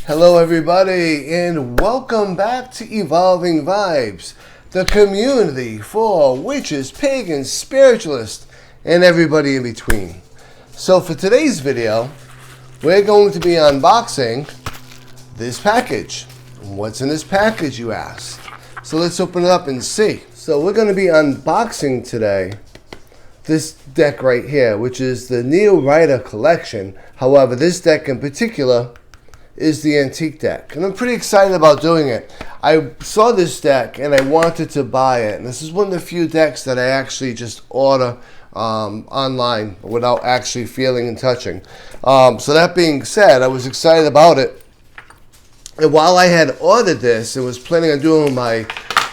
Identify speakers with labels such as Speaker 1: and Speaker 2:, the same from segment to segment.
Speaker 1: Hello everybody and welcome back to Evolving Vibes, the community for witches, pagans, spiritualists, and everybody in between. So for today's video, we're going to be unboxing this package. What's in this package, you ask? So let's open it up and see. So we're going to be unboxing today this deck right here, which is the Neo Rider collection. However, this deck in particular is the antique deck, and I'm pretty excited about doing it. I saw this deck and I wanted to buy it, and this is one of the few decks that I actually just order online without actually feeling and touching. So that being said, I was excited about it, and while I had ordered this and was planning on doing my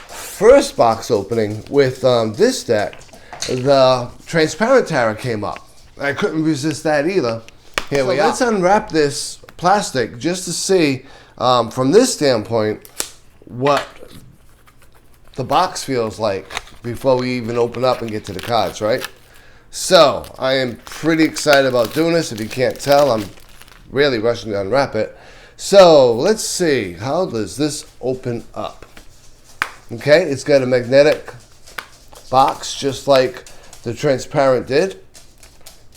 Speaker 1: first box opening with this deck, the transparent tarot came up. I couldn't resist that either. Here we are. Let's unwrap this plastic just to see from this standpoint what the box feels like before we even open up and get to the cards, right? So I am pretty excited about doing this. If you can't tell, I'm really rushing to unwrap it. So let's see, how does this open up? Okay, it's got a magnetic box just like the transparent did,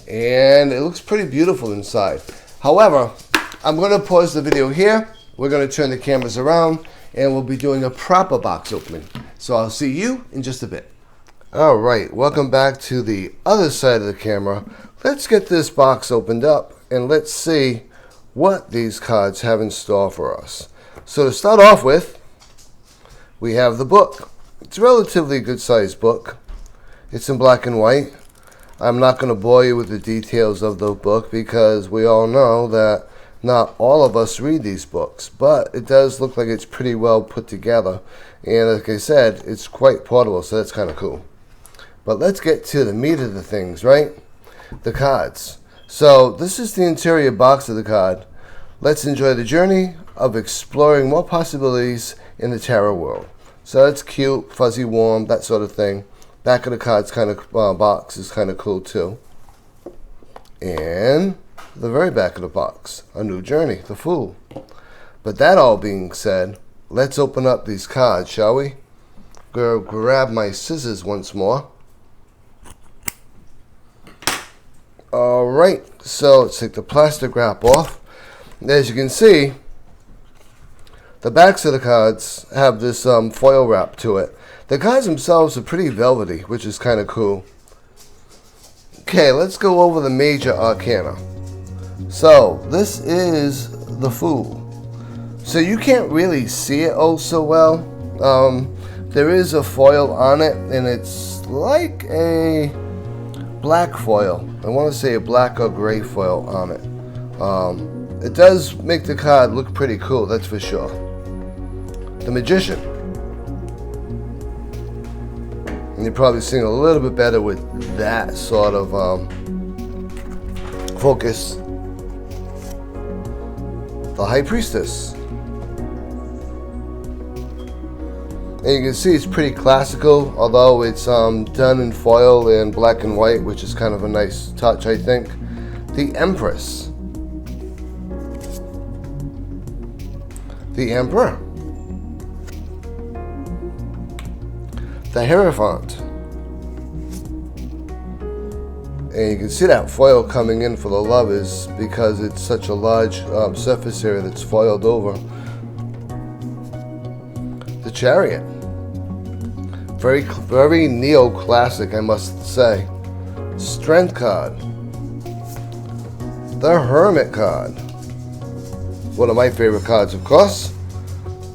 Speaker 1: and it looks pretty beautiful inside. However, I'm going to pause the video here. We're going to turn the cameras around and we'll be doing a proper box opening. So I'll see you in just a bit. Alright, welcome back to the other side of the camera. Let's get this box opened up and let's see what these cards have in store for us. So to start off with, we have the book. It's a relatively good sized book. It's in black and white. I'm not going to bore you with the details of the book because we all know that not all of us read these books, but it does look like it's pretty well put together, and like I said, it's quite portable, so that's kind of cool. But let's get to the meat of the things, right? The cards. So this is the interior box of the card. Let's enjoy the journey of exploring more possibilities in the tarot world. So that's cute, fuzzy, warm, that sort of thing. Back of the card's kind of box is kind of cool too. And the very back of the box, a new journey, the Fool. But that all being said, let's open up these cards, shall we? Go grab my scissors once more. Alright, so let's take the plastic wrap off. As you can see, the backs of the cards have this foil wrap to it. The cards themselves are pretty velvety, which is kind of cool. Okay, let's go over the major arcana. So, this is the Fool. So you can't really see it oh so well. There is a foil on it, and it's like a black foil. I want to say a black or gray foil on it. It does make the card look pretty cool, that's for sure. The Magician. And you're probably seeing a little bit better with that sort of focus. The High Priestess. And you can see it's pretty classical, although it's done in foil and black and white, which is kind of a nice touch, I think. The Empress. The Emperor. The Hierophant. And you can see that foil coming in for the lovers because it's such a large surface area that's foiled over. The Chariot. Very, very neoclassic, I must say. Strength card. The Hermit card. One of my favorite cards, of course.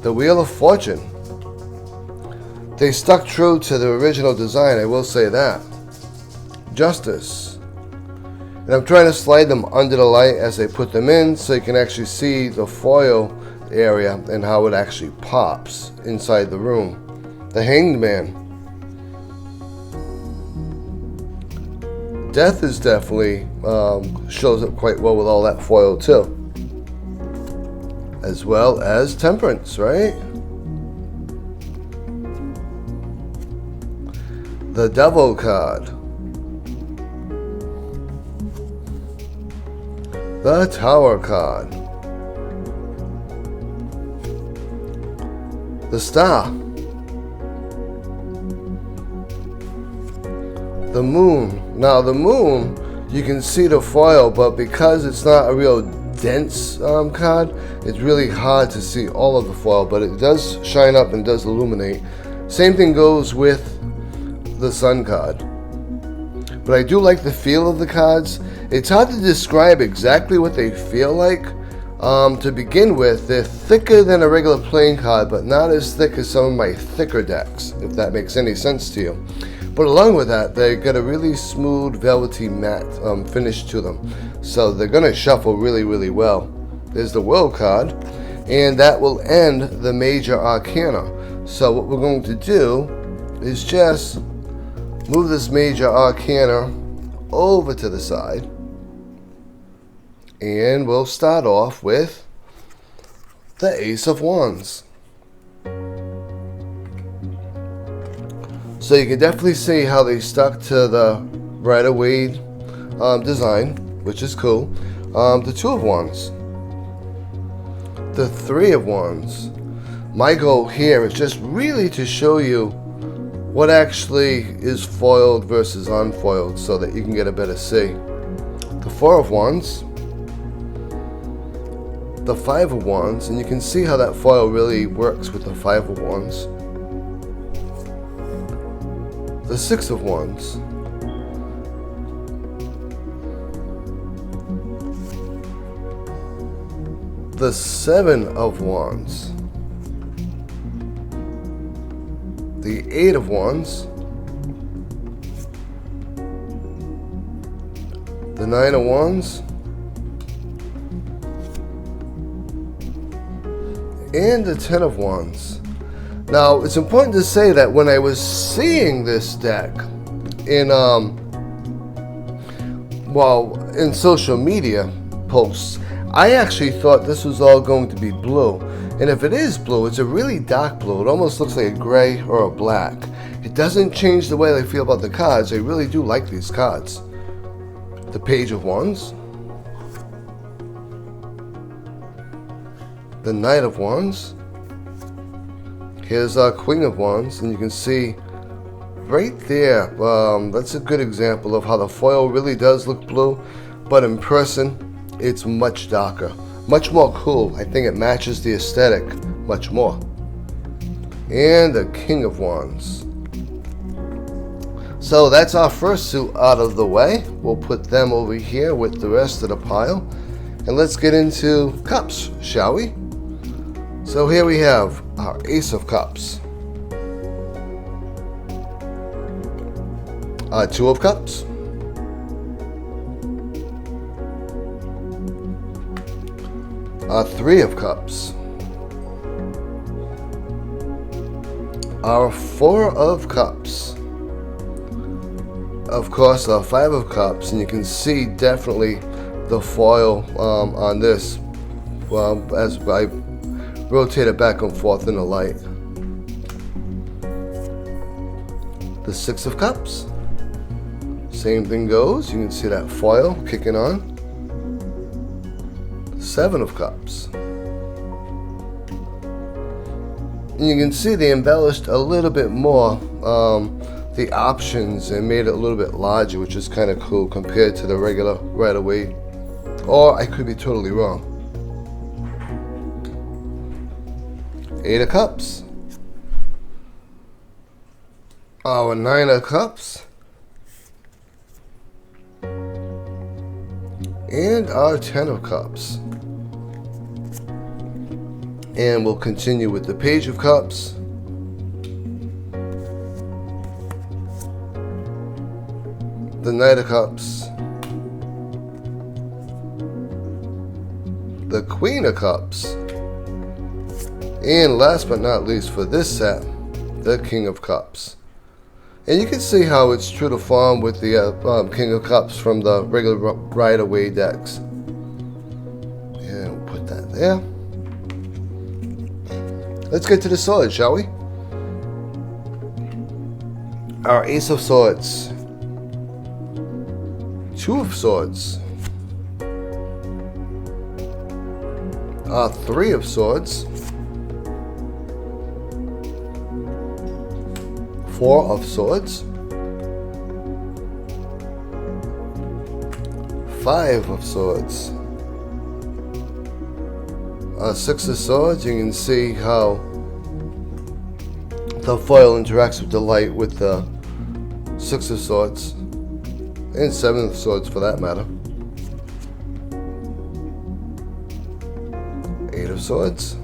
Speaker 1: The Wheel of Fortune. They stuck true to the original design, I will say that. Justice. And I'm trying to slide them under the light as I put them in so you can actually see the foil area and how it actually pops inside the room. The Hanged Man. Death is definitely shows up quite well with all that foil too. As well as Temperance, right? The Devil card. The Tower card. the Star, the Moon. Now the Moon, you can see the foil, but because it's not a real dense card, it's really hard to see all of the foil, but it does shine up and does illuminate. Same thing goes with the Sun card. But I do like the feel of the cards. It's hard to describe exactly what they feel like. To begin with, they're thicker than a regular playing card, but not as thick as some of my thicker decks, if that makes any sense to you. But along with that, they got a really smooth, velvety matte finish to them. So they're going to shuffle really, really well. There's the World card, and that will end the Major Arcana. So what we're going to do is just move this Major Arcana over to the side. And we'll start off with the Ace of Wands. So you can definitely see how they stuck to the Rider-Waite design, which is cool. The Two of Wands. The Three of Wands. My goal here is just really to show you what actually is foiled versus unfoiled so that you can get a better see. The Four of Wands. The Five of Wands, and you can see how that foil really works with the Five of Wands. The Six of Wands. The Seven of Wands. The Eight of Wands. The Nine of Wands. And the Ten of Wands. Now, it's important to say that when I was seeing this deck in social media posts, I actually thought this was all going to be blue. And if it is blue, it's a really dark blue. It almost looks like a gray or a black. It doesn't change the way I feel about the cards. I really do like these cards. The Page of Wands. The Knight of Wands. Here's our Queen of Wands, and you can see right there, that's a good example of how the foil really does look blue, but in person, it's much darker, much more cool. I think it matches the aesthetic much more. And the King of Wands. So that's our first suit out of the way. We'll put them over here with the rest of the pile. And let's get into cups, shall we? So here we have our Ace of Cups, our Two of Cups, our Three of Cups, our Four of Cups, of course our Five of Cups, and you can see definitely the foil on this as I rotate it back and forth in the light. The Six of Cups. Same thing goes. You can see that foil kicking on. The Seven of Cups. And you can see they embellished a little bit more the options and made it a little bit larger, which is kind of cool compared to the regular Rider-Waite. Or I could be totally wrong. Eight of Cups. Our Nine of Cups. And our Ten of Cups. And we'll continue with the Page of Cups. The Knight of Cups. The Queen of Cups. And last but not least for this set, the King of Cups. And you can see how it's true to form with the King of Cups from the regular Rider-Waite decks. And we'll put that there. Let's get to the swords, shall we? Our Ace of Swords. Two of Swords. Our Three of Swords. Four of Swords, Five of Swords, Six of Swords. You can see how the foil interacts with the light with the Six of Swords, and Seven of Swords for that matter. Eight of Swords,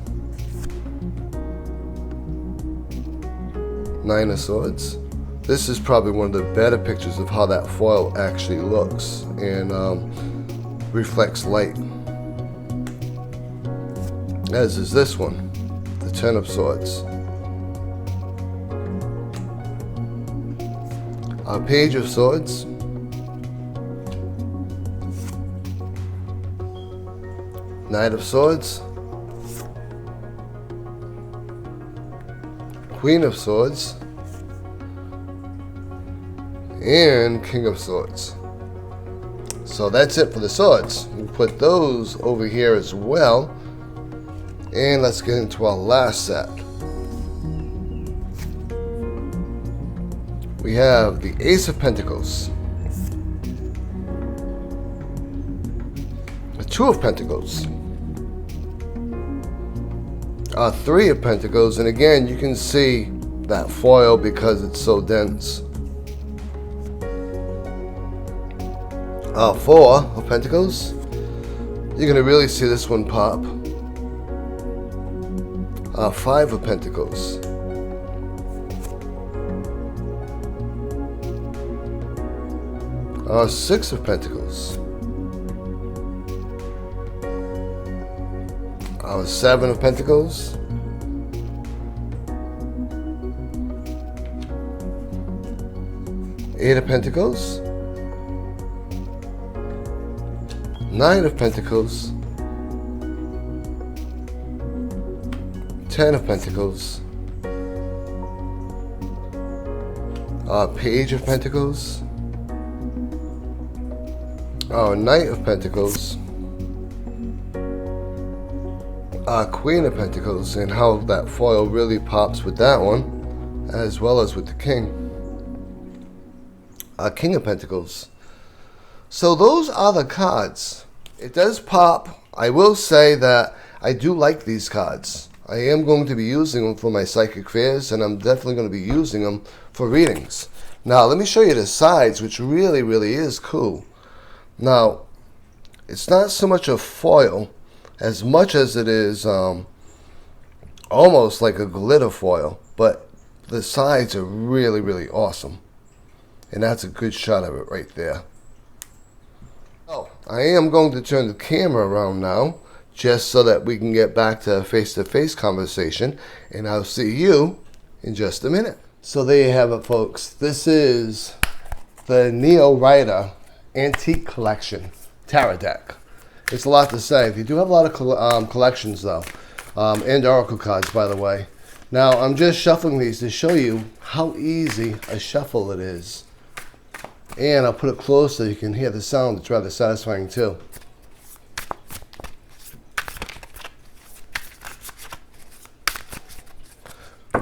Speaker 1: Nine of Swords. This is probably one of the better pictures of how that foil actually looks and reflects light. As is this one, the Ten of Swords. A Page of Swords. Knight of Swords. Queen of Swords. And King of Swords. So that's it for the swords. We'll put those over here as well. And let's get into our last set. We have the Ace of Pentacles, the Two of Pentacles, Three of Pentacles, and again you can see that foil because it's so dense. Four of Pentacles. You're going to really see this one pop. Five of Pentacles. Six of Pentacles. Seven of Pentacles. Eight of Pentacles. Nine of Pentacles. Ten of Pentacles. Page of Pentacles. Knight of Pentacles. Queen of Pentacles, and how that foil really pops with that one, as well as with the King. King of Pentacles. So those are the cards. It does pop. I will say that I do like these cards. I am going to be using them for my psychic fairs, and I'm definitely going to be using them for readings. Now let me show you the sides, which really is cool. Now it's not so much a foil as much as it is almost like a glitter foil, but the sides are really awesome, and that's a good shot of it right there. Oh, I am going to turn the camera around now just so that we can get back to a face-to-face conversation, and I'll see you in just a minute. So there you have it, folks. This is the Neo Rider Antique Collection Tarot deck. It's a lot to say. You do have a lot of collections though, and oracle cards, by the way. Now I'm just shuffling these to show you how easy a shuffle it is, and I'll put it close so you can hear the sound. It's rather satisfying too.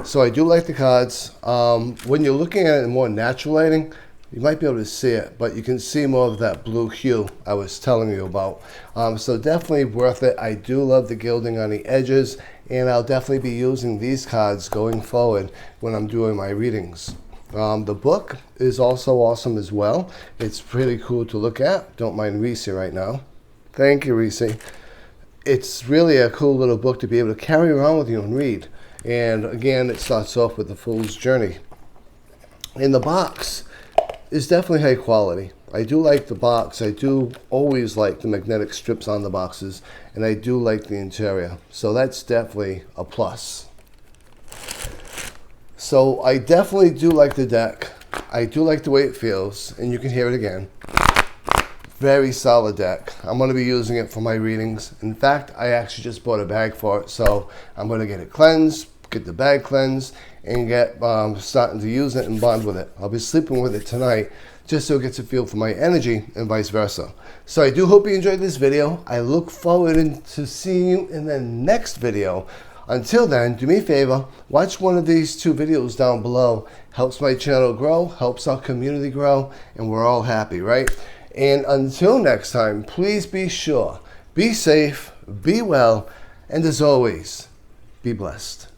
Speaker 1: So I do like the cards. When you're looking at it in more natural lighting, you might be able to see it, but you can see more of that blue hue I was telling you about. So definitely worth it. I do love the gilding on the edges, and I'll definitely be using these cards going forward when I'm doing my readings. The book is also awesome as well. It's pretty cool to look at. Don't mind Reese right now. Thank you, Reese. It's really a cool little book to be able to carry around with you and read. And again, it starts off with the Fool's Journey. In the box is definitely high quality. I do like the box. I do always like the magnetic strips on the boxes, and I do like the interior. So that's definitely a plus. So I definitely do like the deck. I do like the way it feels, and you can hear it again. Very solid deck. I'm going to be using it for my readings. In fact, I actually just bought a bag for it, so I'm going to get it cleansed, get the bag cleansed, and get starting to use it and bond with it. I'll be sleeping with it tonight just so it gets a feel for my energy and vice versa. So I do hope you enjoyed this video. I look forward to seeing you in the next video Until then, do me a favor, watch one of these 2 videos down below. Helps my channel grow, helps our community grow, and we're all happy, right? And until next time, please be sure, be safe, be well, and as always, be blessed.